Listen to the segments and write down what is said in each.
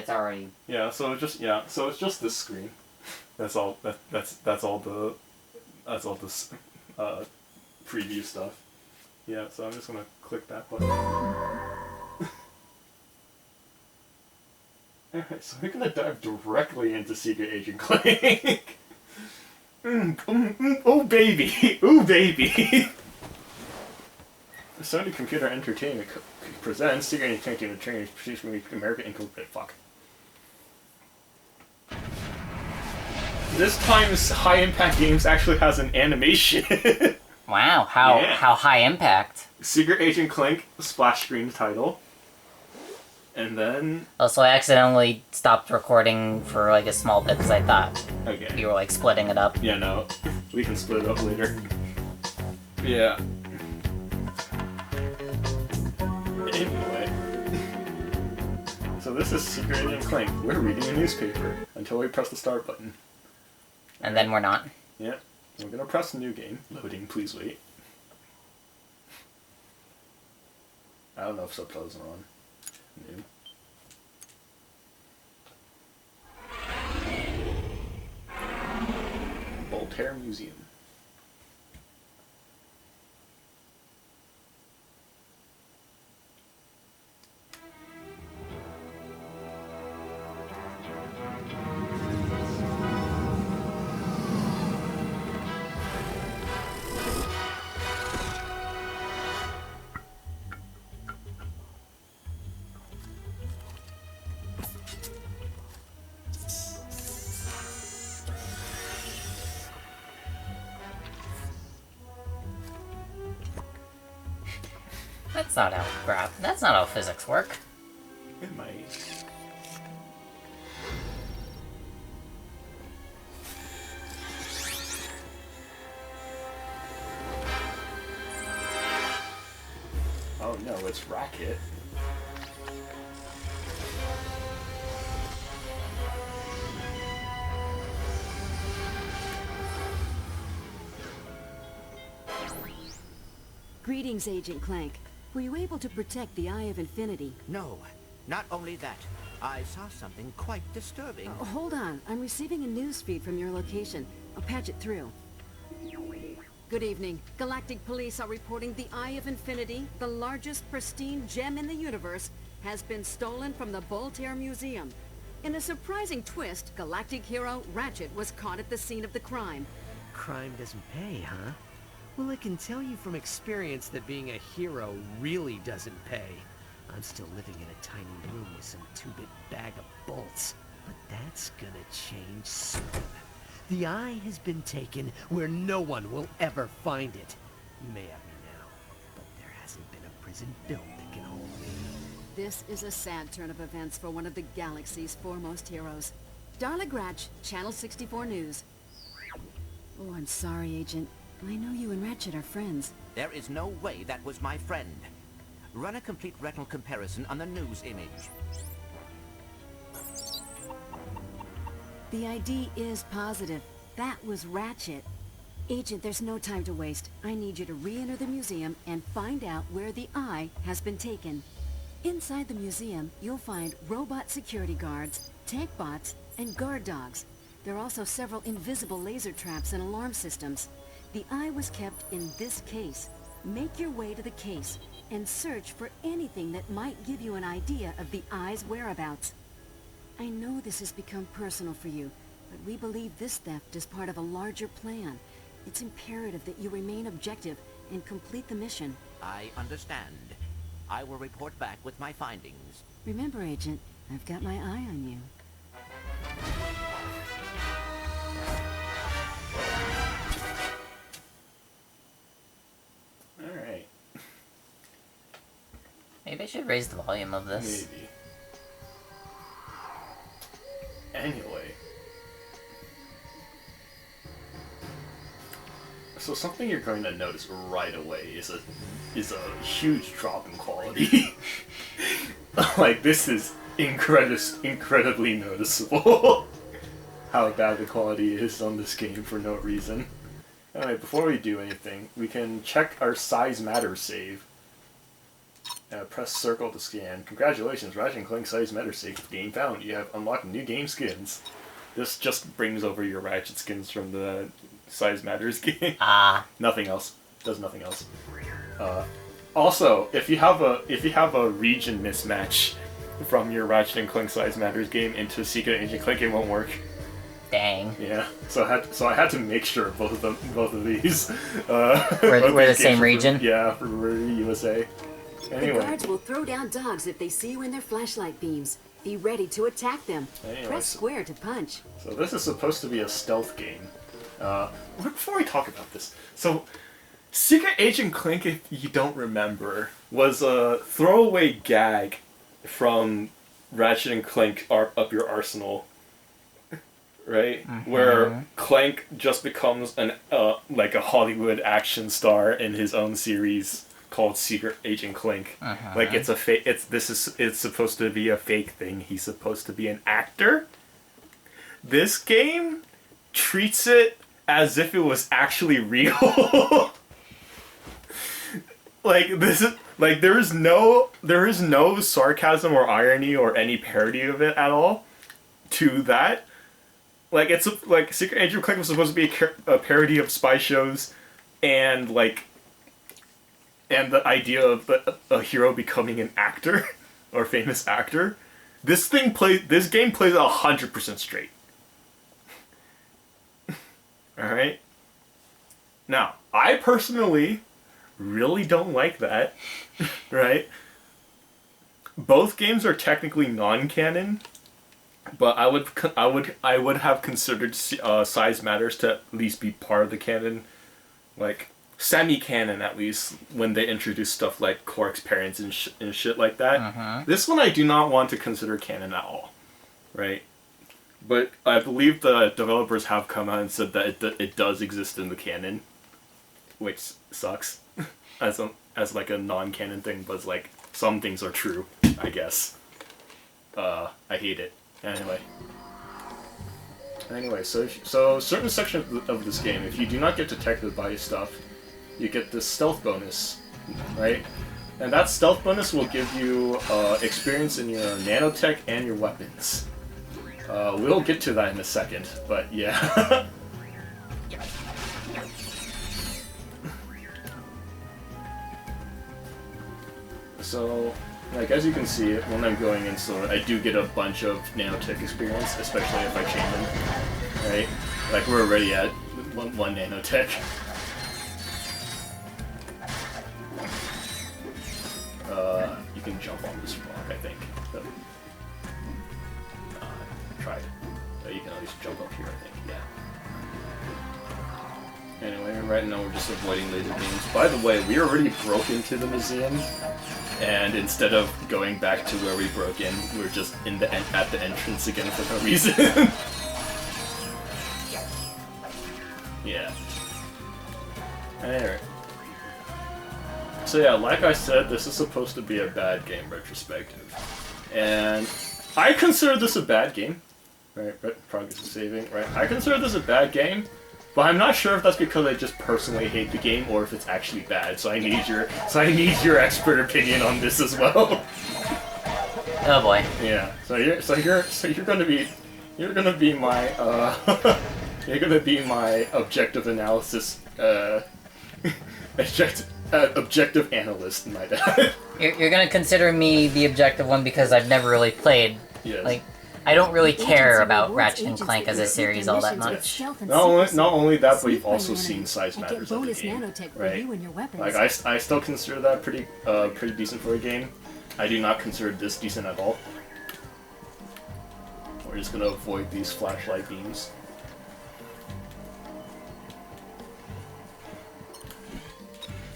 it's already... Yeah, so it's just this screen. That's all, that's all the preview stuff. Yeah, so I'm just gonna click that button. Alright, so we're gonna dive directly into Secret Agent Clank. Oh baby! Ooh baby! Sony Computer Entertainment presents Secret Agent Clank in the training produced from American Incorporated. Fuck. This time's High Impact Games actually has an animation. Wow, how high impact. Secret Agent Clank splash screen title. And then... Oh, so I accidentally stopped recording for like a small bit because I thought you were like splitting it up. Yeah, no. We can split it up later. Yeah. Anyway. So this is Secret Agent Clank. We're reading a newspaper until we press the start button. And then we're not. Yeah. We're gonna press new game. Loading, please wait. I don't know if subtitles are on. New. Voltaire Museum. That's not how physics work. It might. Oh no, it's Racket. Greetings, Agent Clank. Were you able to protect the Eye of Infinity? No, not only that. I saw something quite disturbing. Hold on. I'm receiving a news feed from your location. I'll patch it through. Good evening. Galactic Police are reporting the Eye of Infinity, the largest pristine gem in the universe, has been stolen from the Voltaire Museum. In a surprising twist, Galactic hero Ratchet was caught at the scene of the crime. Crime doesn't pay, huh? Well, I can tell you from experience that being a hero really doesn't pay. I'm still living in a tiny room with some 2-bit bag of bolts, but that's gonna change soon. The Eye has been taken where no one will ever find it. You may have me now, but there hasn't been a prison built that can hold me. This is a sad turn of events for one of the galaxy's foremost heroes. Darla Gratch, Channel 64 News. Oh, I'm sorry, Agent. I know you and Ratchet are friends. There is no way that was my friend. Run a complete retinal comparison on the news image. The ID is positive. That was Ratchet. Agent, there's no time to waste. I need you to re-enter the museum and find out where the Eye has been taken. Inside the museum, you'll find robot security guards, tank bots, and guard dogs. There are also several invisible laser traps and alarm systems. The Eye was kept in this case. Make your way to the case and search for anything that might give you an idea of the Eye's whereabouts. I know this has become personal for you, but we believe this theft is part of a larger plan. It's imperative that you remain objective and complete the mission. I understand. I will report back with my findings. Remember, Agent, I've got my eye on you. Alright. Maybe I should raise the volume of this. Maybe. Anyway. So something you're going to notice right away is a huge drop in quality. Like, this is incredibly noticeable. How bad the quality is on this game for no reason. Anyway, before we do anything, we can check our size matter save. Press circle to scan. Congratulations, Ratchet & Clank Size Matters safe game found. You have unlocked new game skins. This just brings over your Ratchet skins from the Size Matters game. Nothing else. Does nothing else. Also, if you have a region mismatch from your Ratchet & Clank Size Matters game into Secret Agent Clank, it won't work. Dang. Yeah. So I had to make sure both of these we're the same region. Yeah, for USA. Anyway. The guards will throw down dogs if they see you in their flashlight beams. Be ready to attack them. Anyway, Press square to punch. So this is supposed to be a stealth game. Before we talk about this, so Secret Agent Clank, if you don't remember, was a throwaway gag from Ratchet & Clank Up Your Arsenal, right? Mm-hmm. Where Clank just becomes an like a Hollywood action star in his own series called Secret Agent Clank. Like it's a it's supposed to be a fake thing. He's supposed to be an actor. This game treats it as if it was actually real. Like this is like there is no sarcasm or irony or any parody of it at all to that. Like it's like Secret Agent Clank was supposed to be a parody of spy shows and the idea of a hero becoming an actor or famous actor. This game plays 100% straight. Alright? Now, I personally really don't like that. Right? Both games are technically non-canon, but I would have considered Size Matters to at least be part of the canon. Like, semi-canon at least, when they introduce stuff like Cork's parents and shit like that. This one I do not want to consider canon at all. Right? But I believe the developers have come out and said that it does exist in the canon, which sucks as like a non-canon thing, but like some things are true, I guess. I hate it. Anyway, so certain sections of this game, if you do not get detected by stuff, you get this stealth bonus, right? And that stealth bonus will give you experience in your nanotech and your weapons. We'll get to that in a second, but yeah. So, like, as you can see, when I'm going in, so I do get a bunch of nanotech experience, especially if I chain them, right? Like, we're already at one nanotech. You can jump on this rock, I think. So, try it. You can at least jump up here, I think, yeah. Anyway, right now we're just avoiding laser beams. By the way, we already broke into the museum, and instead of going back to where we broke in, we're just at the entrance again for no reason. Yeah. Alright. So yeah, like I said, this is supposed to be a bad game retrospective. And I consider this a bad game. Right, progress is saving, right? I consider this a bad game, but I'm not sure if that's because I just personally hate the game or if it's actually bad. So I need your expert opinion on this as well. Oh boy. Yeah. So you're gonna be my you're gonna be my objective analysis objective analyst, my dad. You're gonna consider me the objective one because I've never really played. Yes. Like, I don't really care about Ratchet and Clank as a series all that much. Not only that, but you've also seen Size Matters of the game, right? Like I still consider that pretty decent for a game. I do not consider this decent at all. We're just gonna avoid these flashlight beams.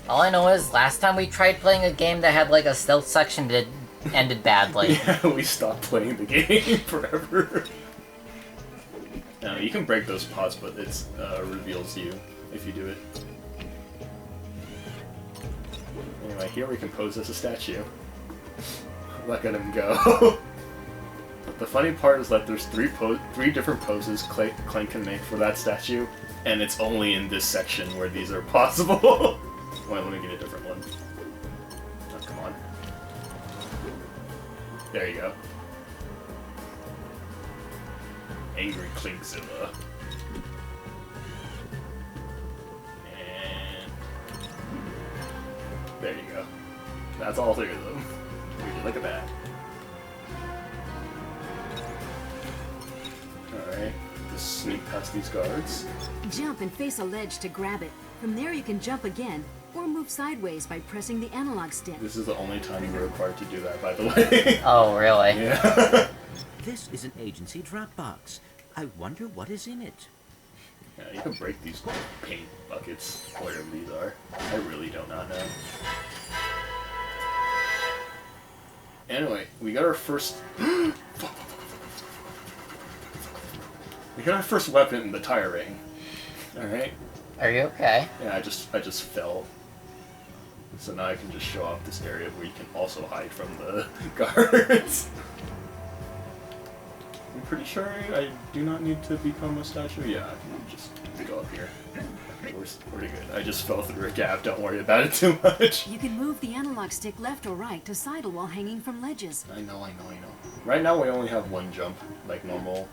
All I know is, last time we tried playing a game that had like a stealth section, it ended badly. Yeah, we stopped playing the game forever. No, you can break those pots, but it reveals you if you do it. Anyway, here we can pose as a statue. Look at him go. But the funny part is that there's three different poses Clank can make for that statue, and it's only in this section where these are possible. Wait, let me get a different one. Oh, come on. There you go. Angry Clinkzilla. And there you go. That's all three of them. Would you look at that? Alright, just sneak past these guards. Jump and face a ledge to grab it. From there you can jump again, or move sideways by pressing the analog stick. This is the only time you were required to do that, by the way. Oh, really? Yeah. This is an agency drop box. I wonder what is in it. Yeah, you can break these paint buckets, whatever these are. I really do not know. Anyway, we got our first... we got our first weapon in the tire ring. Alright? Are you okay? Yeah, I just fell. So now I can just show off this area where you can also hide from the guards. I'm pretty sure I do not need to become a statue. Yeah, I can just go up here. We're pretty good. I just fell through a gap, don't worry about it too much. You can move the analog stick left or right to sidle while hanging from ledges. I know. Right now we only have one jump, like normal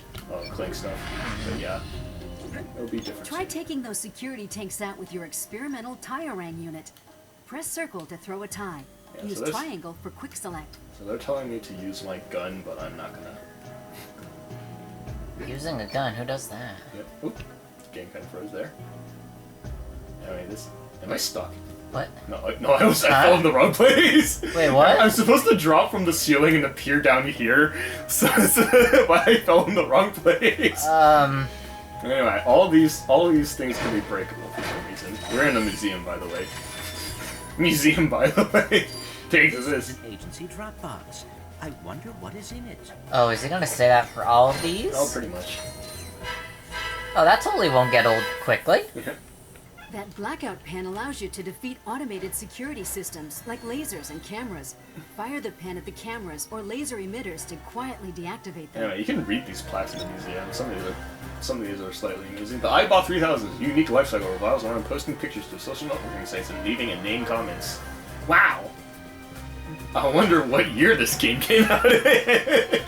Clank stuff. But yeah, it'll be different. Try taking those security tanks out with your experimental Tire-Rang unit. Press circle to throw a tie. Yeah, Use so this- triangle for quick select. So they're telling me to use my gun, but I'm not gonna. Using a gun, who does that? Yep. Oop. Game kind of froze there. Anyway, this. Am I stuck? What? No, I fell in the wrong place. Wait, what? I'm supposed to drop from the ceiling and appear down here, but I fell in the wrong place. Anyway, all these things can be breakable for some reason. We're in a museum, by the way. Take this. An agency drop box. I wonder what is in it. Oh, is he gonna say that for all of these? Oh, pretty much. Oh, that totally won't get old quickly. That blackout pen allows you to defeat automated security systems like lasers and cameras. Fire the pen at the cameras or laser emitters to quietly deactivate them. Anyway, you can read these plaques in the museum. Some of these are slightly amusing. The iBot 3000's unique lifecycle revolves around posting pictures to social networking sites and leaving inane comments. Wow! I wonder what year this game came out in.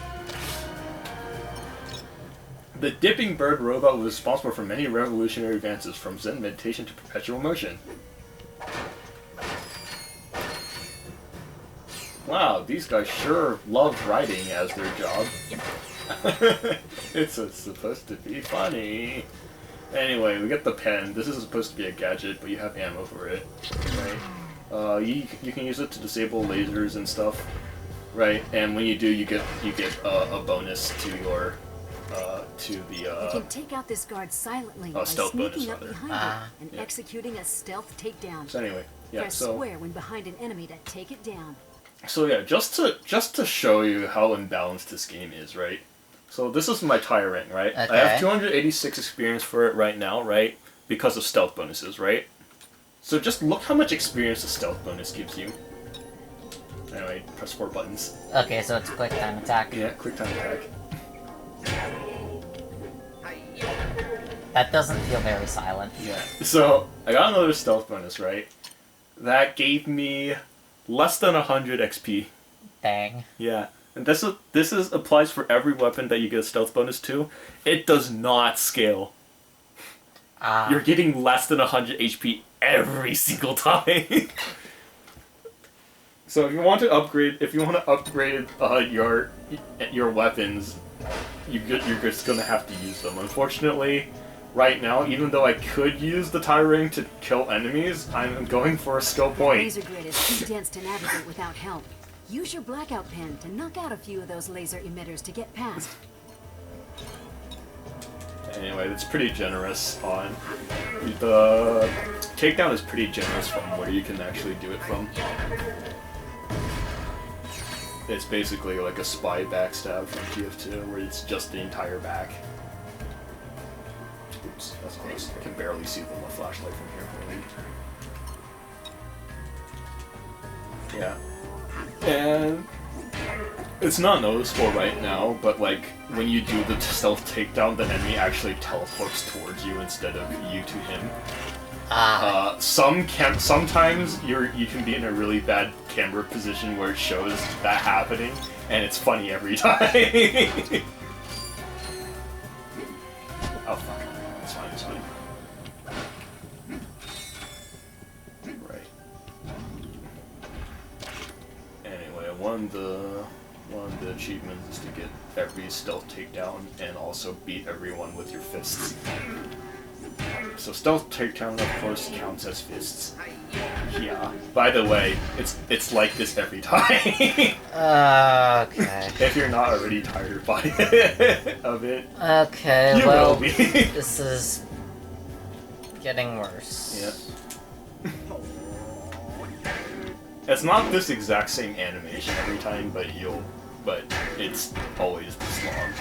The Dipping Bird robot was responsible for many revolutionary advances, from Zen meditation to perpetual motion. Wow, these guys sure love writing as their job. It's supposed to be funny. Anyway, we get the pen. This is supposed to be a gadget, but you have ammo for it. Right? You can use it to disable lasers and stuff. Right? And when you do, you get a bonus to your You can take out this guard silently by stealth sneaking bonus, up rather. behind it and yeah. executing a stealth takedown. So anyway, yeah. Press So square when behind an enemy to take it down. yeah, just to show you how imbalanced this game is, right? So this is my tire ring, right? Okay. I have 286 experience for it right now, right? Because of stealth bonuses, right? So just look how much experience the stealth bonus gives you. Anyway, press 4 buttons. Okay, so it's quick time attack. Yeah, quick time attack. That doesn't feel very silent. Yeah. So I got another stealth bonus, right? That gave me less than 100 XP. Dang. Yeah. And this applies for every weapon that you get a stealth bonus to. It does not scale. You're getting less than 100 HP every single time. So if you want to upgrade your weapons, you're just gonna have to use them. Unfortunately, right now, even though I could use the tire ring to kill enemies, I'm going for a skill point. Laser grid is too dense to navigate without help. Use your blackout pen to knock out a few of those laser emitters to get past. Anyway, it's pretty generous on the takedown is pretty generous from where you can actually do it from. It's basically like a spy backstab from TF2, where it's just the entire back. Oops, that's close. I can barely see the flashlight from here. Really. Yeah. And it's not noticeable right now, but like when you do the stealth takedown, the enemy actually teleports towards you instead of you to him. Sometimes you can be in a really bad camera position where it shows that happening, and it's funny every time. Oh fuck. It's fine, it's fine. Right. Anyway, one of the achievements is to get every stealth takedown and also beat everyone with your fists. So stealth takedown, of course, counts as fists. Yeah. By the way, it's like this every time. Okay. If you're not already tired by of it. Okay, You well, will be. this is getting worse. Yeah. It's not this exact same animation every time, but it's always this long.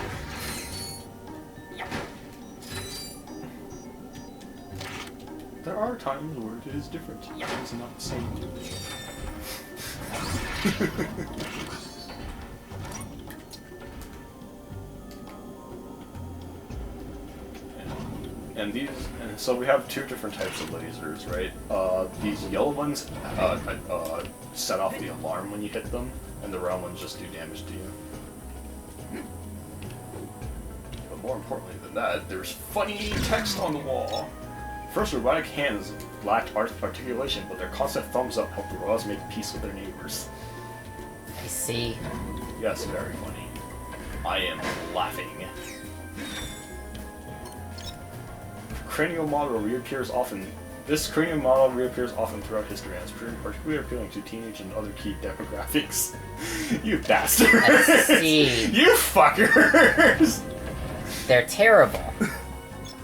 There are times where it is different. It's not the same. And so we have two different types of lasers, right? These yellow ones set off the alarm when you hit them, and the round ones just do damage to you. But more importantly than that, there's funny text on the wall. First, robotic hands lacked articulation, but their constant thumbs up helped the robots make peace with their neighbors. I see. Yes, very funny. I am laughing. Cranial model reappears often. This cranial model reappears often throughout history and is particularly appealing to teenage and other key demographics. You bastards! I see. You fuckers! They're terrible.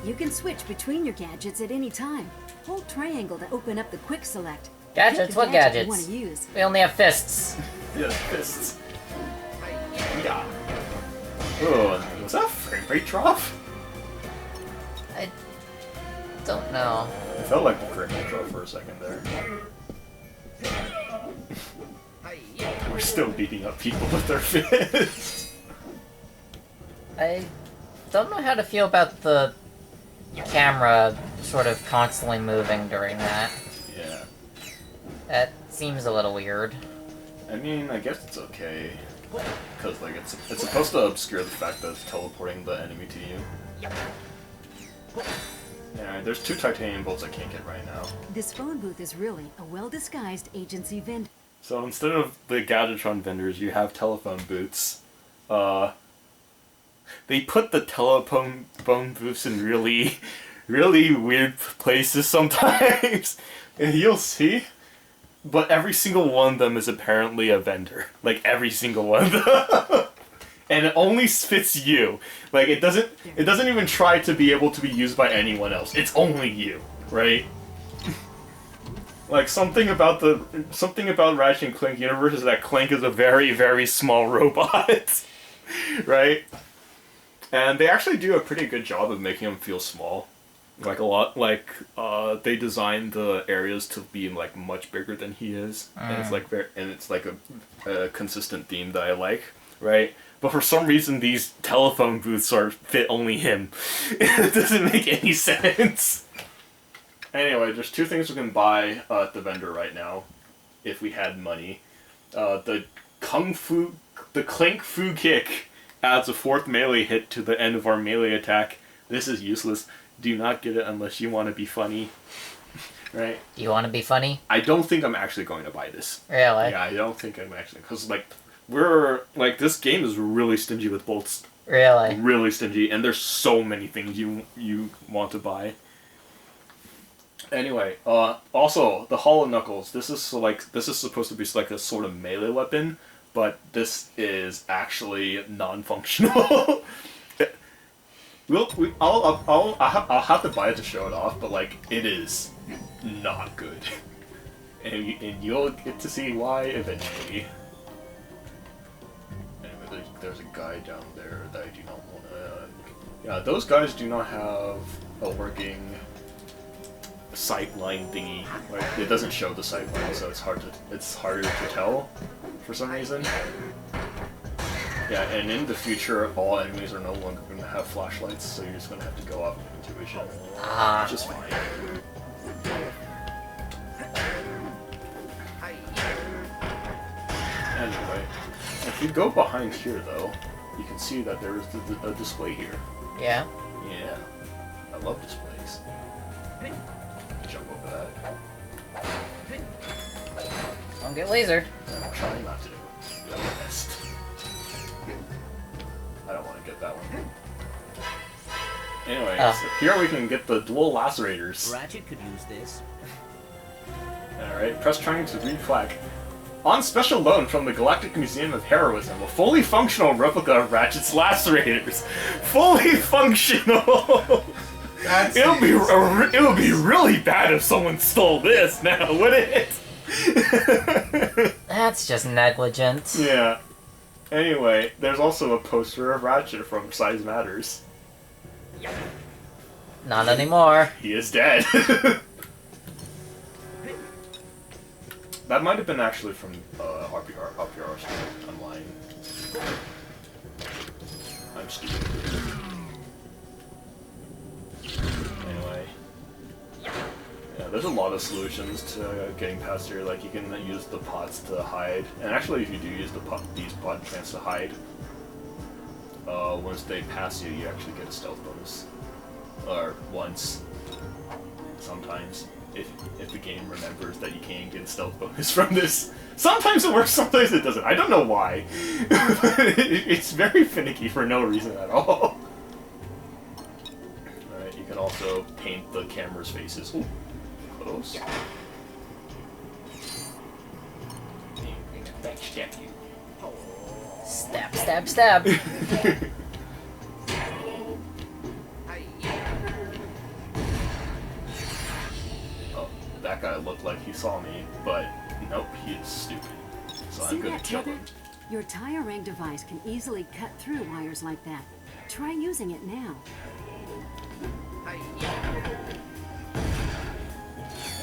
You can switch between your gadgets at any time. Hold triangle to open up the quick select. Gadgets? Pick What the gadget gadgets? you want to use. We only have fists. Yes, fists. Yeah. Oh, was that a frame rate drop? I don't know. It felt like the frame rate drop for a second there. We're still beating up people with their fists. I don't know how to feel about the camera sort of constantly moving during that. Yeah. That seems a little weird. I mean, I guess it's okay. Because, like, it's supposed to obscure the fact that it's teleporting the enemy to you. Yeah, there's two titanium bolts I can't get right now. This phone booth is really a well-disguised agency vendor. So instead of the Gadgetron vendors, you have telephone booths. They put the telephone booths in really, really weird places sometimes. And you'll see. But every single one of them is apparently a vendor. Like, every single one of them. And it only fits you. Like, it doesn't even try to be able to be used by anyone else. It's only you, right? Like, something about Ratchet and Clank universe is that Clank is a very, very small robot. Right? And they actually do a pretty good job of making him feel small. Like, a lot, like, they designed the areas to be, like, much bigger than he is. And it's, like, a consistent theme that I like, right? But for some reason, these telephone booths fit only him. It doesn't make any sense. Anyway, there's two things we can buy at the vendor right now, if we had money. The Clank Fu Kick adds a 4th melee hit to the end of our melee attack. This is useless. Do not get it unless you want to be funny. Right? Do you want to be funny? I don't think I'm actually going to buy this. Really? Yeah, I don't think I'm actually... Because, like, this game is really stingy with bolts. Really? Really stingy, and there's so many things you want to buy. Anyway, also, the Hollow Knuckles. This is supposed to be like a sort of melee weapon, but this is actually non-functional. I'll have to buy it to show it off, but like it is not good, and you'll get to see why eventually. Anyway, there's a guy down there that I do not want to. Yeah, those guys do not have a working sight line thingy. Like, it doesn't show the sight line, so it's harder to tell for some reason. Yeah, and in the future, all enemies are no longer going to have flashlights, so you're just going to have to go off of intuition, which is fine. Anyway, If you go behind here, though, you can see that there is a display here. Yeah. Yeah. I love displays. Jump over that. Don't get lasered. I'm trying not to. I missed. I don't want to get that one. Anyway, so here we can get the dual lacerators. Ratchet could use this. Alright, press triangle to read flag. On special loan from the Galactic Museum of Heroism, a fully functional replica of Ratchet's lacerators. Fully functional! It would be really bad if someone stole this now, wouldn't it? That's just negligent. Yeah. Anyway, there's also a poster of Ratchet from Size Matters. Not anymore. He is dead. That might have been actually from RPR online. I'm stupid. Anyway. Yeah, there's a lot of solutions to getting past here. Like, you can use the pots to hide. And actually, if you do use these pot plants to hide, once they pass you, you actually get a stealth bonus. Or once. Sometimes. If the game remembers that you can't get a stealth bonus from this. Sometimes it works, sometimes it doesn't. I don't know why. It's very finicky for no reason at all. Alright, you can also paint the camera's faces. Ooh, close. Backstab you. Stab, stab, stab. That guy looked like he saw me, but nope, he is stupid. So See I'm gonna that kill tether? him. Your tire rank device can easily cut through wires like that. Try using it now.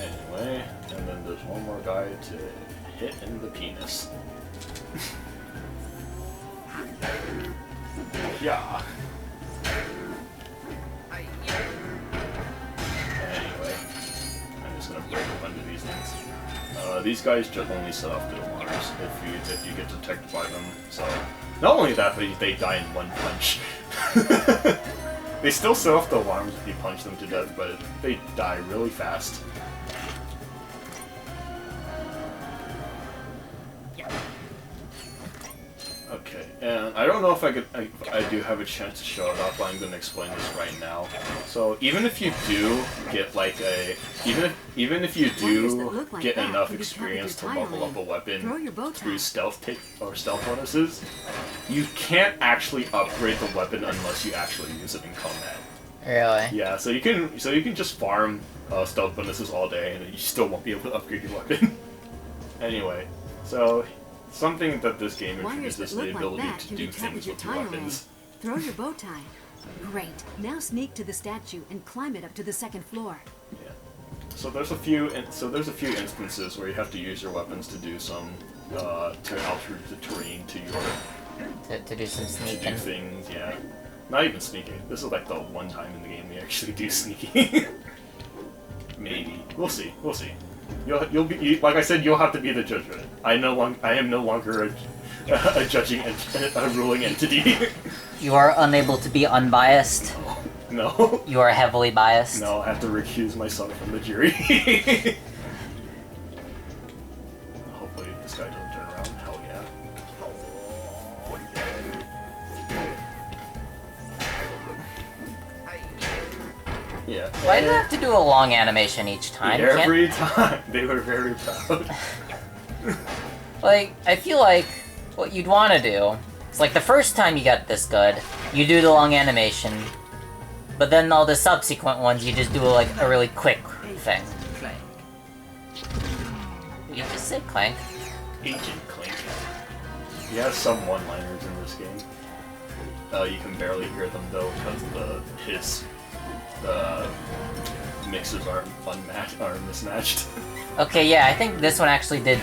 Anyway, and then there's one more guy to hit in the penis. Yeah. Anyway, I'm just gonna break up under these things. These guys just only set off the alarms if you get detected by them. So not only that, but they die in one punch. They still set off the alarms if you punch them to death, but they die really fast. Okay, and I don't know if I do have a chance to show it off, but I'm going to explain this right now. So even if you do get like even if you do get enough experience to level up a weapon through stealth bonuses, you can't actually upgrade the weapon unless you actually use it in combat. Really? Yeah, so you can just farm stealth bonuses all day and you still won't be able to upgrade your weapon. Anyway, so something that this game introduces the ability to do things with your weapons. Throw your bow tie. Great. Now sneak to the statue and climb it up to the second floor. Yeah. So there's a few instances where you have to use your weapons to do some to alter the terrain to your To do some to sneaking. do things. Yeah. Not even sneaking. This is like the one time in the game we actually do sneaking. Maybe. We'll see. We'll see. You'll be like I said. You'll have to be the judge of it. I am no longer a judging a ruling entity. You are unable to be unbiased. No. You are heavily biased. No, I have to recuse myself from the jury. Hopefully this guy doesn't turn around. Hell yeah. Yeah. Why do you have to do a long animation each time? Every time. They were very proud. Like, I feel like what you'd want to do is, like, the first time you got this good, you do the long animation, but then all the subsequent ones, you just do, like, a really quick thing. Clank. You just say Clank. Agent Clank. He has some one-liners in this game. You can barely hear them, though, because his mixes are mismatched. Okay, yeah, I think this one actually did.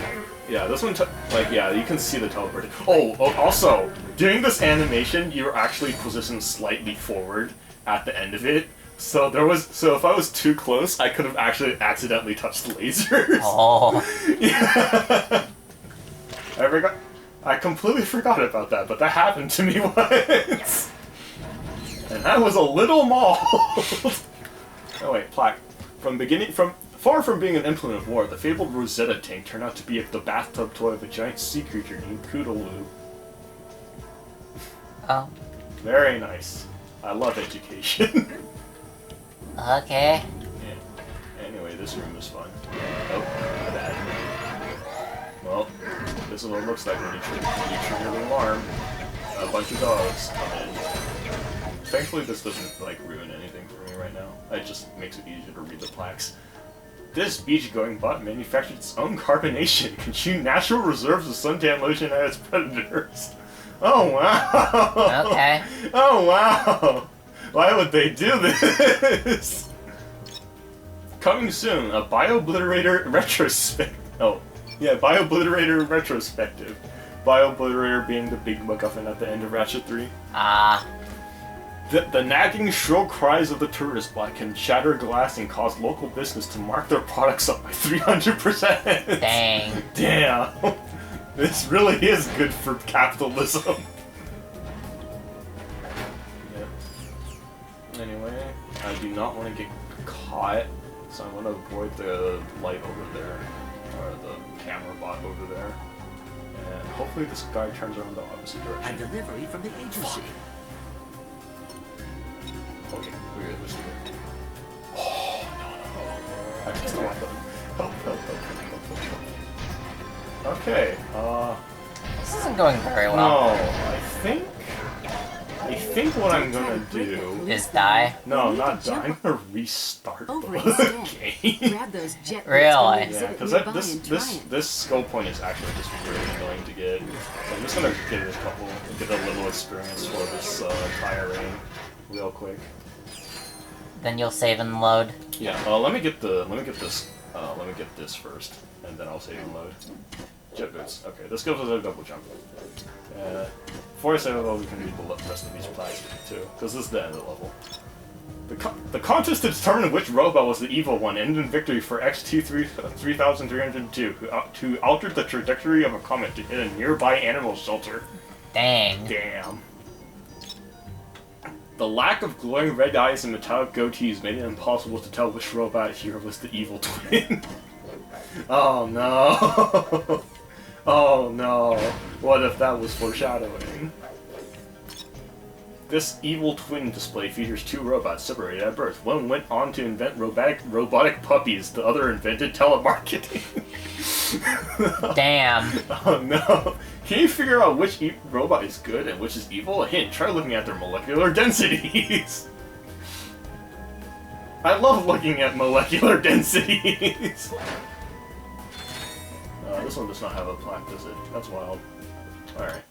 Yeah, this one, you can see the teleportation. Oh, also, during this animation, you're actually positioned slightly forward at the end of it. So if I was too close, I could have actually accidentally touched the lasers. Oh. Yeah. I completely forgot about that, but that happened to me once. And that was a little mauled. Oh wait, plaque. Far from being an implement of war, the fabled Rosetta tank turned out to be the bathtub toy of a giant sea creature named Koodaloo. Oh. Very nice. I love education. Okay. Yeah. Anyway, this room is fun. Oh, my bad. Well, this is what it looks like when you trigger the alarm. A bunch of dogs come in. Thankfully, this doesn't like ruin anything for me right now. It just makes it easier to read the plaques. This beach-going bot manufactured its own carbonation, can chew natural reserves of suntan lotion at its predators. Oh wow! Okay. Oh wow! Why would they do this? Coming soon, a Bio-Obliterator retrospective. Oh, yeah, Bio-Obliterator retrospective. Bio-Obliterator being the big MacGuffin at the end of Ratchet 3. Ah. The nagging, shrill cries of the tourist bot can shatter glass and cause local business to mark their products up by 300%. Dang. Damn. This really is good for capitalism. Yep. Anyway, I do not want to get caught, so I'm going to avoid the light over there, or the camera bot over there. And hopefully this guy turns around the opposite A direction. delivery from the agency. Okay, we're good, let's do it. Oh, no. I just don't want them. Help. Okay, This isn't going very no, well. I think what I'm gonna do... Is die? No, not die. I'm gonna restart Over the instead. game. Grab those jet Really? Yeah, because this skill point is actually just really annoying to get. So I'm just gonna get a little experience for this tiring real quick. Then you'll save and load. Yeah, let me get this first, and then I'll save and load. Jet boots. Okay, this gives us a double jump. Before I say that, we can read the rest of these plaques too, because this is the end of the level. The contest to determine which robot was the evil one ended in victory for XT-3302, who altered the trajectory of a comet to hit a nearby animal shelter. Dang. Damn. The lack of glowing red eyes and metallic goatees made it impossible to tell which robot here was the evil twin. Oh no. Oh no. What if that was foreshadowing? This evil twin display features two robots separated at birth. One went on to invent robotic puppies, the other invented telemarketing. Damn. Oh no. Can you figure out which robot is good and which is evil? A hint, try looking at their molecular densities. I love looking at molecular densities. This one does not have a plaque, does it? That's wild. Alright.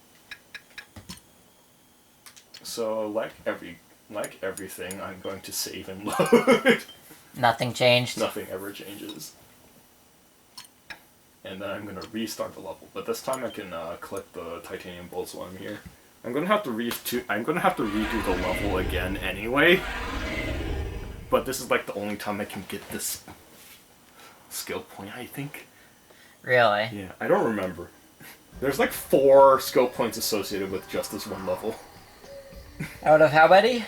So, like everything, I'm going to save and load. Nothing changed. Nothing ever changes. And then I'm going to restart the level. But this time I can click the titanium bolts while I'm here. I'm going to have to redo the level again anyway. But this is like the only time I can get this skill point, I think. Really? Yeah, I don't remember. There's like 4 skill points associated with just this one level. Out of how many?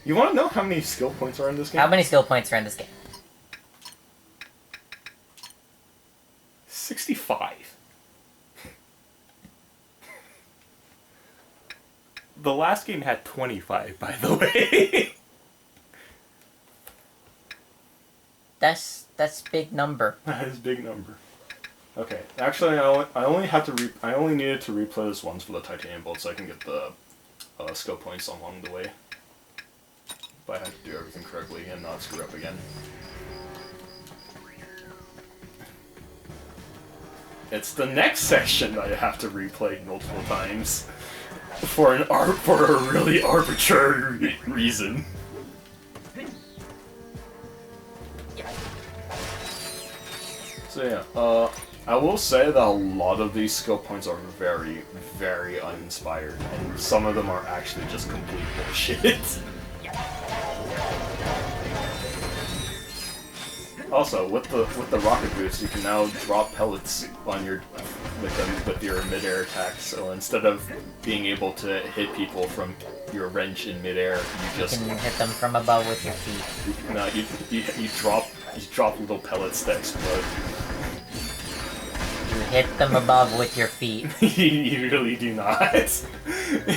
You want to know how many skill points are in this game? How many skill points are in this game? 65. The last game had 25, by the way. That's big number. That is a big number. Okay, actually, I only needed to replay this once for the titanium bolt, so I can get the skill points along the way. But I had to do everything correctly and not screw up again. It's the next section that I have to replay multiple times for a really arbitrary reason. So yeah, I will say that a lot of these skill points are very, very uninspired, and some of them are actually just complete bullshit. Also, with the rocket boots, you can now drop pellets on your with your midair attacks. So instead of being able to hit people from your wrench in midair, you just can hit them from above with your feet. no, you drop little pellets that explode. You hit them above with your feet. You really do not.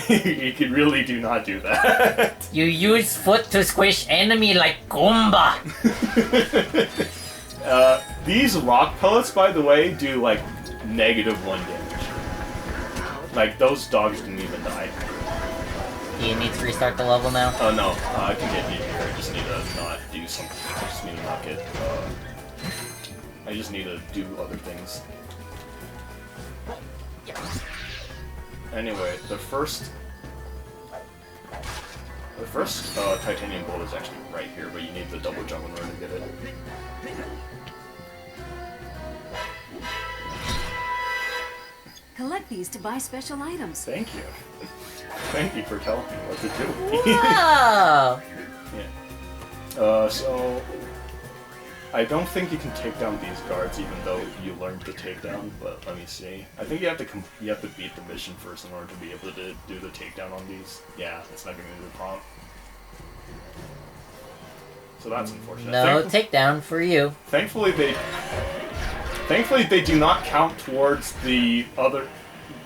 You really do not do that. You use foot to squish enemy like Goomba. These rock pellets, by the way, do like -1 damage. Like those dogs didn't even die. Do you need to restart the level now? Oh no, I can get you here. I just need to not do something. I just need to not get. I just need to do other things. Anyway, the first titanium bolt is actually right here, but you need the double jump in order to get it. Collect these to buy special items. Thank you. Thank you for telling me what to do with these. Wow! Yeah. So I don't think you can take down these guards, even though you learned the takedown. But let me see. I think you have to beat the mission first in order to be able to do the takedown on these. Yeah, it's not giving me the prompt. So that's unfortunate. No takedown for you. Thankfully they do not count towards the other.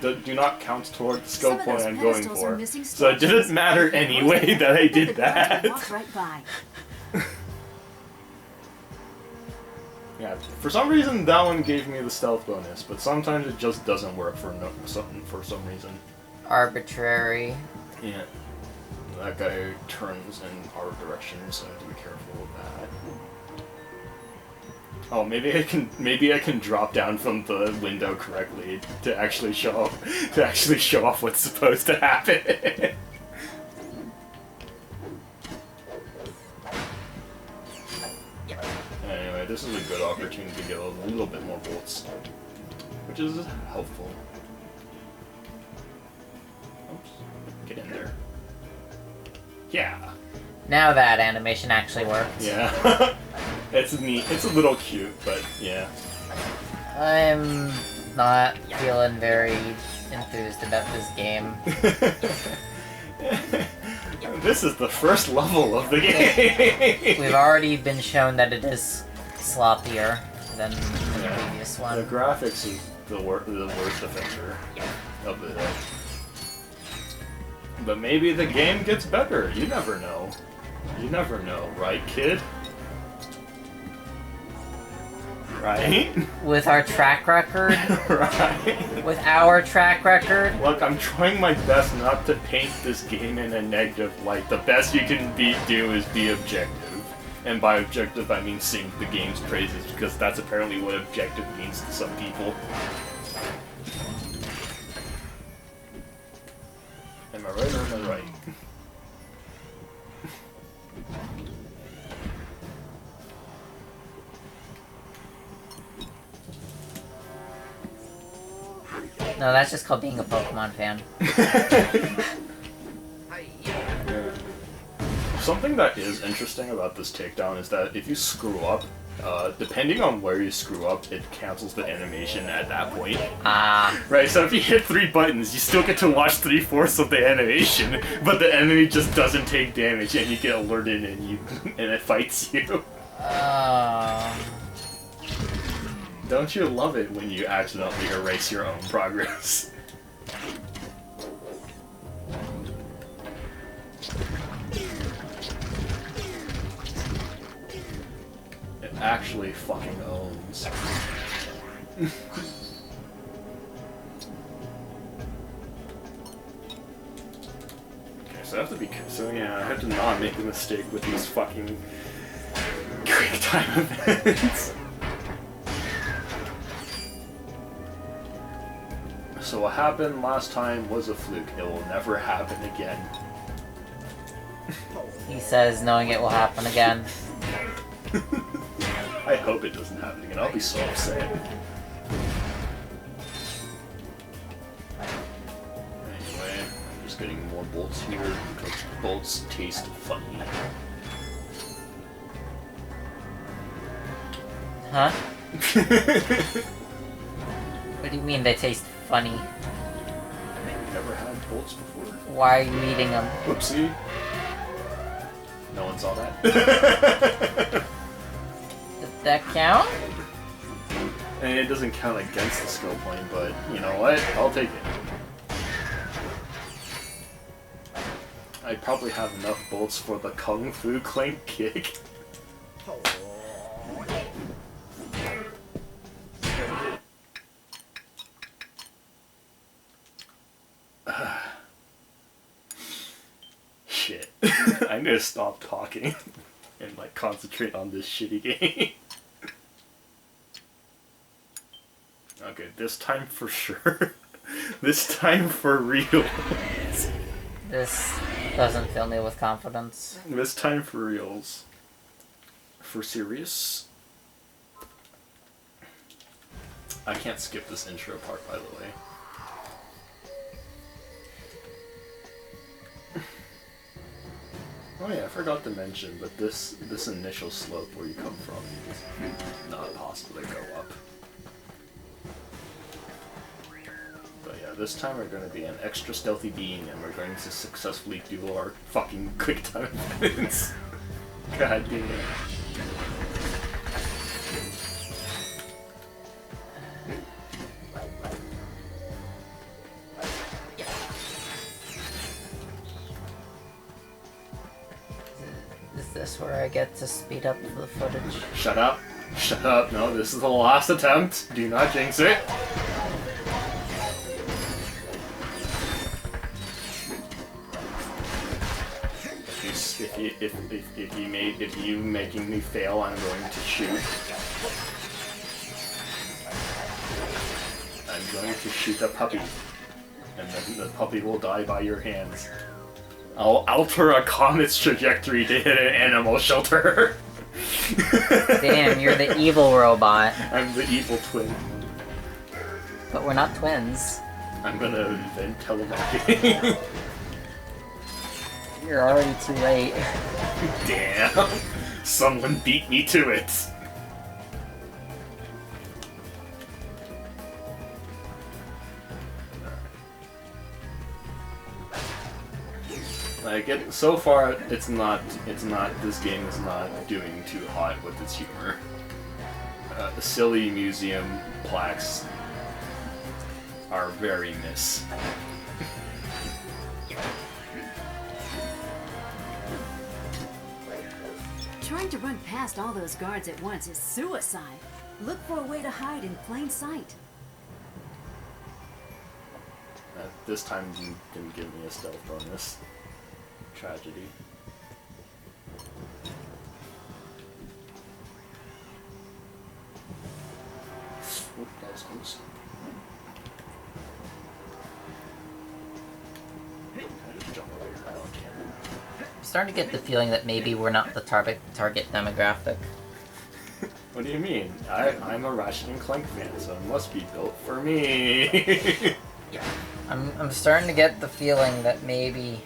Do not count toward the skill point I'm going for. So it didn't matter anyway that I did that. Walk right by. Yeah, for some reason that one gave me the stealth bonus, but sometimes it just doesn't work for some reason. Arbitrary. Yeah, that guy turns in our direction, so I have to be careful with that. Oh, maybe I can drop down from the window correctly to actually show off what's supposed to happen. Anyway, this is a good opportunity to get a little bit more bolts, which is helpful. Oops. Get in there. Yeah. Now that animation actually works. Yeah. It's neat. It's a little cute, but yeah. I'm not feeling very enthused about this game. This is the first level of the game. We've already been shown that it is sloppier than the previous The one. graphics is the worst offender of it. But maybe the game gets better. You never know. You never know, right, kid? Right? With our track record? Right? With our track record? Look, I'm trying my best not to paint this game in a negative light. The best you can do is be objective. And by objective, I mean sing the game's praises, because that's apparently what objective means to some people. Am I right or am I right? No, that's just called being a Pokemon fan. Something that is interesting about this takedown is that if you screw up, depending on where you screw up, it cancels the animation at that point. Ah. Right, so if you hit 3 buttons, you still get to watch 3/4 of the animation, but the enemy just doesn't take damage, and you get alerted, and it fights you. Oh. Don't you love it when you accidentally erase your own progress? It actually fucking owns. Okay, so I have to be. So yeah, I have to not make a mistake with these fucking quick time events. So what happened last time was a fluke. It will never happen again. He says knowing it will happen again. I hope it doesn't happen again. I'll be so upset. Anyway, I'm just getting more bolts here because bolts taste funny. Huh? What What do you mean they taste funny? You never had bolts before? Why are you eating them? Oopsie. No one saw that. Did that count? And it doesn't count against the skill point, but you know what? I'll take it. I probably have enough bolts for the Kung Fu Clank kick. Shit. I need to stop talking and like concentrate on this shitty game. Okay, this time for sure. This time for real. This doesn't fill me with confidence. This time for reals. For serious. I can't skip this intro part, by the way. Oh yeah, I forgot to mention, but this initial slope where you come from is not possible to go up. But yeah, this time we're going to be an extra stealthy being, and we're going to successfully do our fucking quick time events. God damn it. Is this where I get to speed up the footage? Shut up. Shut up. No, this is the last attempt. Do not jinx it. If you making me fail, I'm going to shoot. I'm going to shoot a puppy, and then the puppy will die by your hands. I'll alter a comet's trajectory to hit an animal shelter. Damn, you're the evil robot. I'm the evil twin. But we're not twins. I'm gonna invent telemarketing. You're already too late. Damn. Someone beat me to it. Like so far, it's not. This game is not doing too hot with its humor. The silly museum plaques are very miss. Trying to run past all those guards at once is suicide. Look for a way to hide in plain sight. This time didn't give me a stealth bonus. Tragedy. Oop, that was close. I just jump over here. I don't care. I'm starting to get the feeling that maybe we're not the target demographic. What do you mean? I'm a Ratchet and Clank fan, so it must be built for me. I'm starting to get the feeling that maybe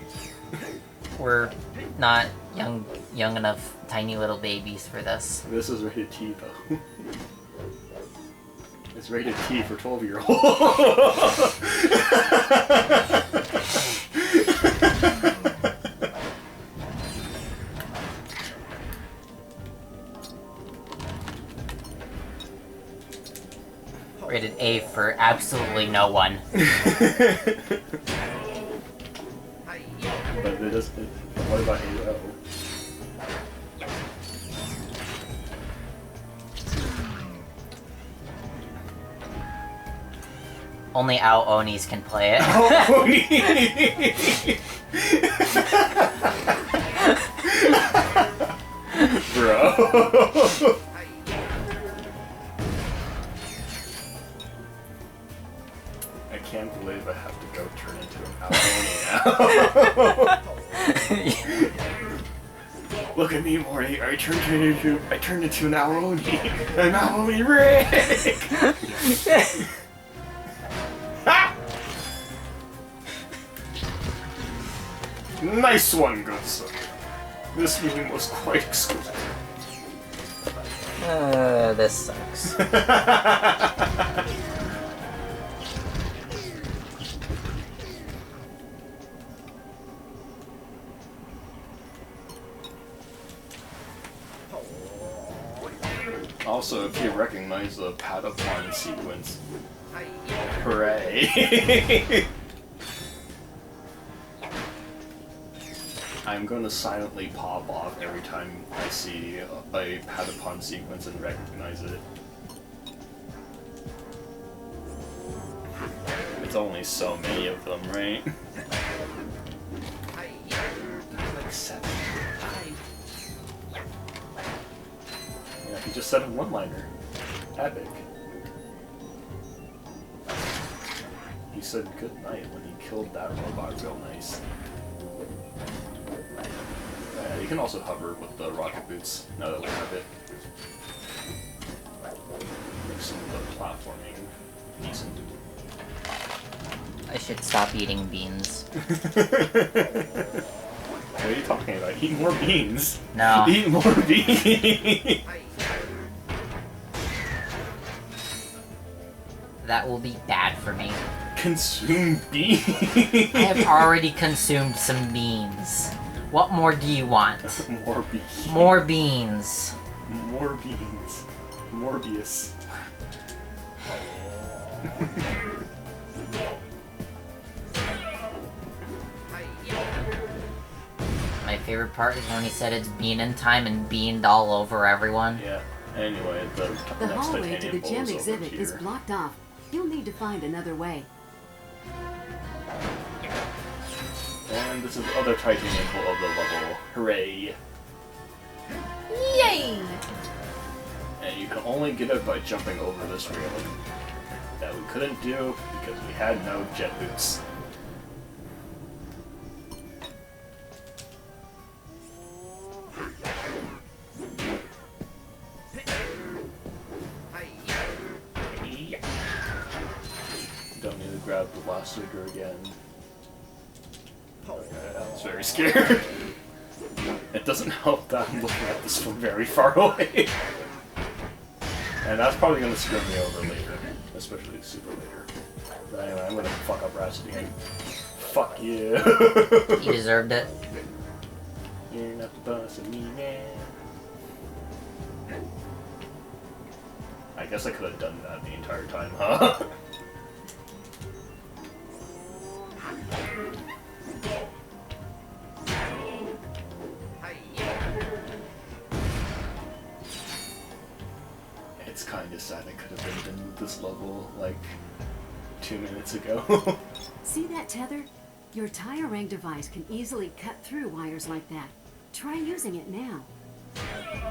we're not young enough, tiny little babies for this. This is rated T though. It's rated T for 12-year-olds. Rated A for absolutely no one. But it doesn't. What about AO? Only Ao Onis can play it. Bro. I can't believe I have to go turn into an Aoni now. Look at me, Morty. I turned into an Aoni. An Aoni Rick! Nice one, good sir. This meeting was quite exquisite. This sucks. Also, if you recognize the Patapon sequence, hooray! I'm gonna silently pop off every time I see a Patapon sequence and recognize it. It's only so many of them, right? Like 7. Yeah, he just said a one-liner. Epic. He said good night when he killed that robot real nice. You can also hover with the rocket boots, now that we have it. Make some of the platforming decent. I should stop eating beans. What are you talking about? Eat more beans! No. Eat more beans! That will be bad for me. Consume beans! I have already consumed some beans. What more do you want? More beans. More beans. More beans. Morbius. My favorite part is when he said it's bean in time and beaned all over everyone. Yeah. Anyway, the The next hallway to titanium the bowl gem is over exhibit here. is blocked off. You'll need to find another way. And this is the other titanium bowl of the level. Hooray! Yay! And you can only get it by jumping over this railing. That we couldn't do because we had no jet boots. Don't need to grab the blaster again. Okay, I was very scared. It doesn't help that I'm looking at this from very far away. And that's probably going to screw me over later. Especially super later. But anyway, I'm going to fuck up Ratchet again. Fuck you. He deserved it. You're not the boss of me, man. I guess I could have done that the entire time, huh? It's kinda sad I could have been done with this level, like, 2 minutes ago. See that tether? Your tire ring device can easily cut through wires like that. Try using it now. Okay.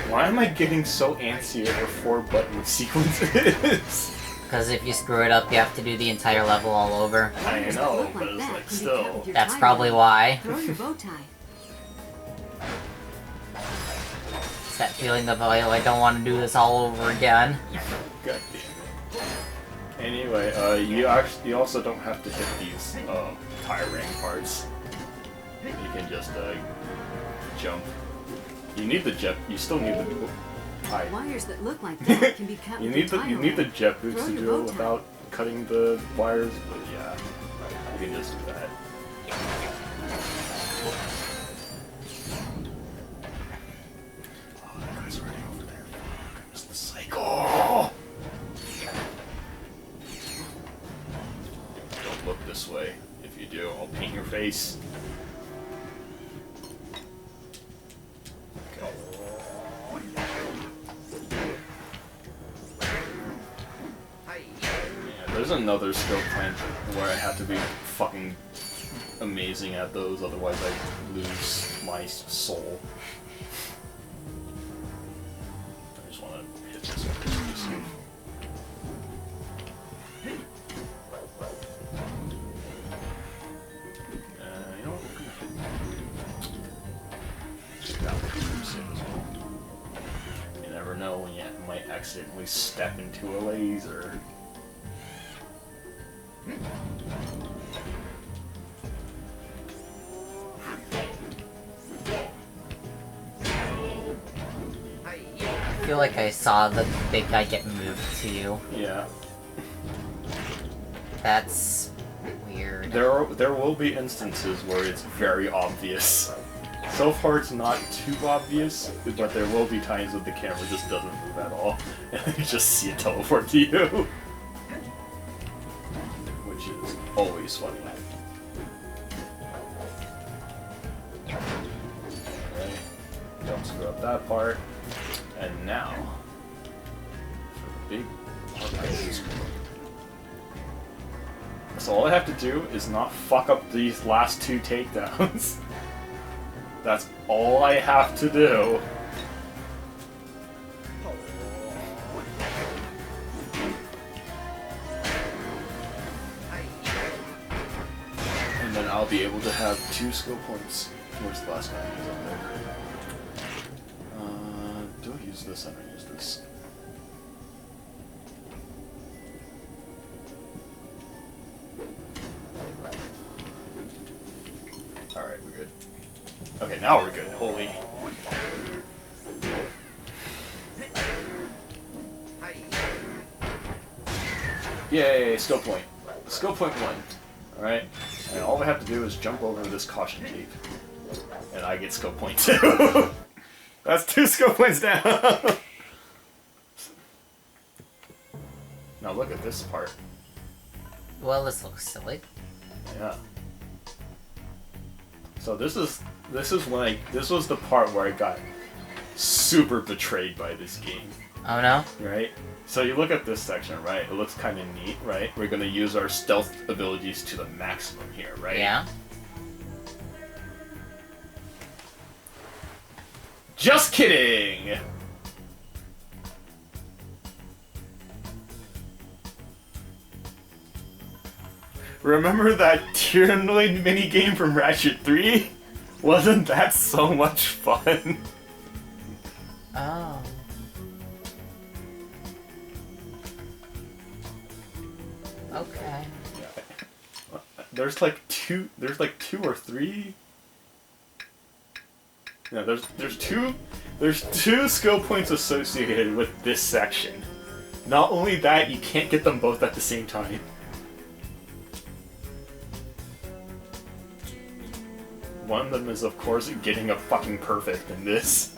Why am I getting so antsy over 4-button sequences? Because if you screw it up, you have to do the entire level all over. I Wires that know, look but it's that like can be still. cut with your That's tire probably ring. why. Throw your bow tie. It's that feeling of, oh, I don't want to do this all over again. God damn it. Anyway, you also don't have to hit these tire ring parts. You can just jump. You need the jet. You still need the. Wires that look like that can be cut You with need your the tire you need the ring. jet boots Throw to your do it bow tie. without cutting the wires, but yeah, you can just do that. Oh, that guy's already over there. Fuck, I missed the cycle. Don't look this way. If you do, I'll paint your face. Okay. Yeah, there's another skill point where I have to be fucking amazing at those, otherwise I lose my soul. I just want to hit this one. You know what, we're gonna hit that one soon as well. You never know when you might accidentally step into a laser. feel like I saw the big guy get moved to you. Yeah. That's weird. There will be instances where it's very obvious. So far it's not too obvious, but there will be times when the camera just doesn't move at all, and you just see it teleport to you. Which is always funny. Alright, don't screw up that part. And now, for the big part. So all I have to do is not fuck up these last two takedowns. That's all I have to do. And then I'll be able to have 2 skill points. Where's the last guy? He's up there. Do I use this? I don't use this. Alright, we're good. Okay, now we're good. Holy. Yay, skill point. Skill point 1. Alright? And all I have to do is jump over this caution tape. And I get skill point 2. That's 2 skill points down! Now look at this part. Well, this looks silly. Yeah. So this was the part where I got super betrayed by this game, Oh no? right? So you look at this section, right? It looks kind of neat, right? We're gonna use our stealth abilities to the maximum here, right? Yeah? Just kidding! Remember that Tyrannoid minigame from Ratchet 3? Wasn't that so much fun? Oh. Okay. There's like two or three. No, there's two skill points associated with this section. Not only that, you can't get them both at the same time. One of them is, of course, getting a fucking perfect in this.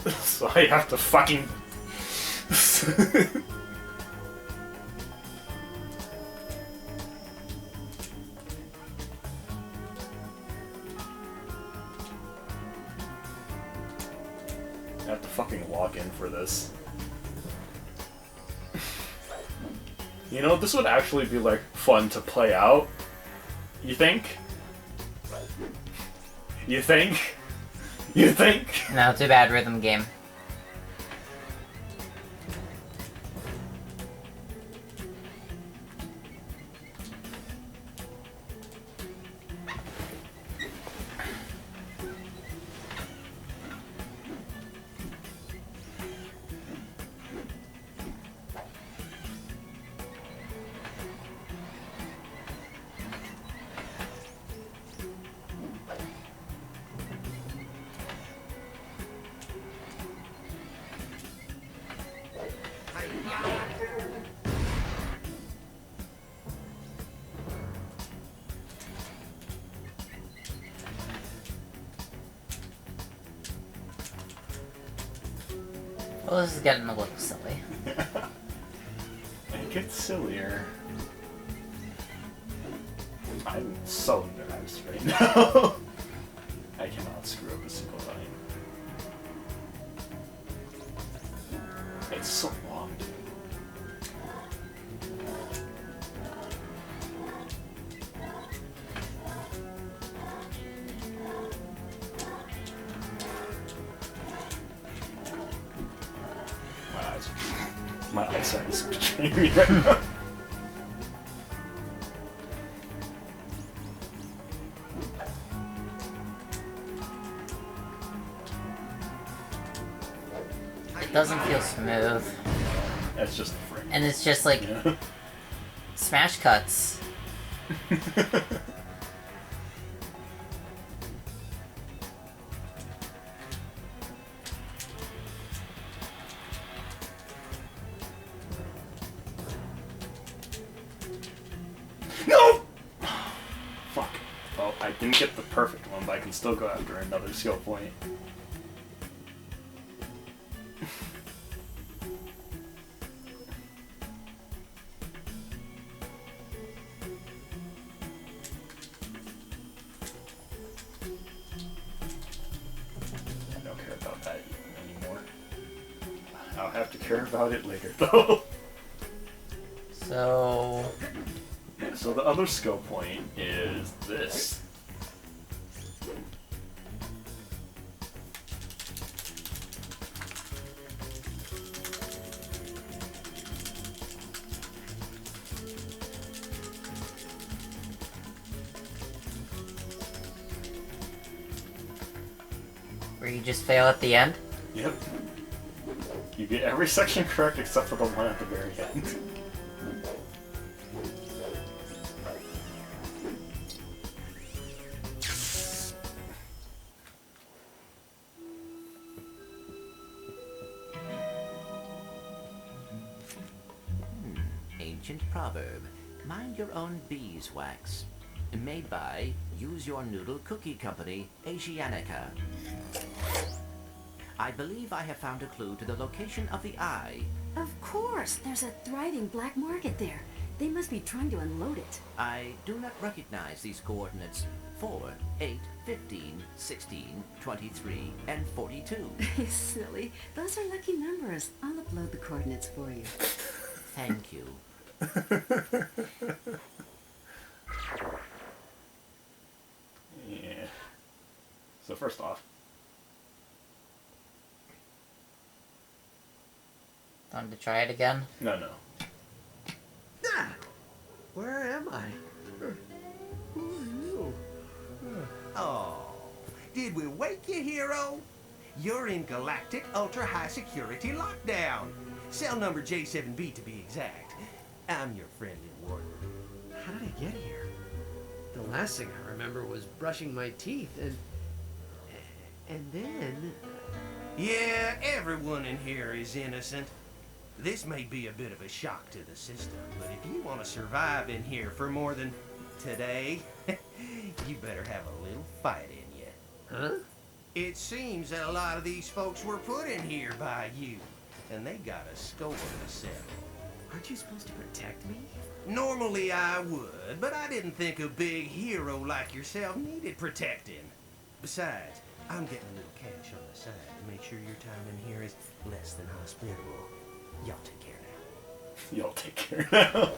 So I have to fucking... I have to fucking log in for this. You know, this would actually be, like, fun to play out. You think? You think? You think? No, too bad, rhythm game. Well, this is getting a little silly. It gets sillier. I'm so nervous right now. I cannot screw up a single time. It's so long, dude. My eyesight is betraying me right now. It doesn't feel smooth. That's just the frame. And it's just like Yeah. smash cuts. Didn't get the perfect one, but I can still go after another skill point. I don't care about that anymore. I'll have to care about it later, though. So... Yeah, so the other skill point is this. Where you just fail at the end? Yep. You get every section correct except for the one at the very end. Ancient proverb. Mind your own beeswax. Made by Use Your Noodle Cookie Company, Asianica. I believe I have found a clue to the location of the eye. Of course, there's a thriving black market there. They must be trying to unload it. I do not recognize these coordinates. 4, 8, 15, 16, 23, and 42. Silly. Those are lucky numbers. I'll upload the coordinates for you. Thank you. Yeah. So first off, Time to try it again? no. Ah! Where am I? Who are you? Oh, did we wake you, hero? You're in galactic ultra-high security lockdown. Cell number J7B to be exact. I'm your friendly warden. How did I get here? The last thing I remember was brushing my teeth and then... Yeah, everyone in here is innocent. This may be a bit of a shock to the system, but if you want to survive in here for more than today, you better have a little fight in you. Huh? It seems that a lot of these folks were put in here by you, and they got a score to settle. Aren't you supposed to protect me? Normally I would, but I didn't think a big hero like yourself needed protecting. Besides, I'm getting a little cash on the side to make sure your time in here is less than hospitable. Y'all take care now. Y'all take care now.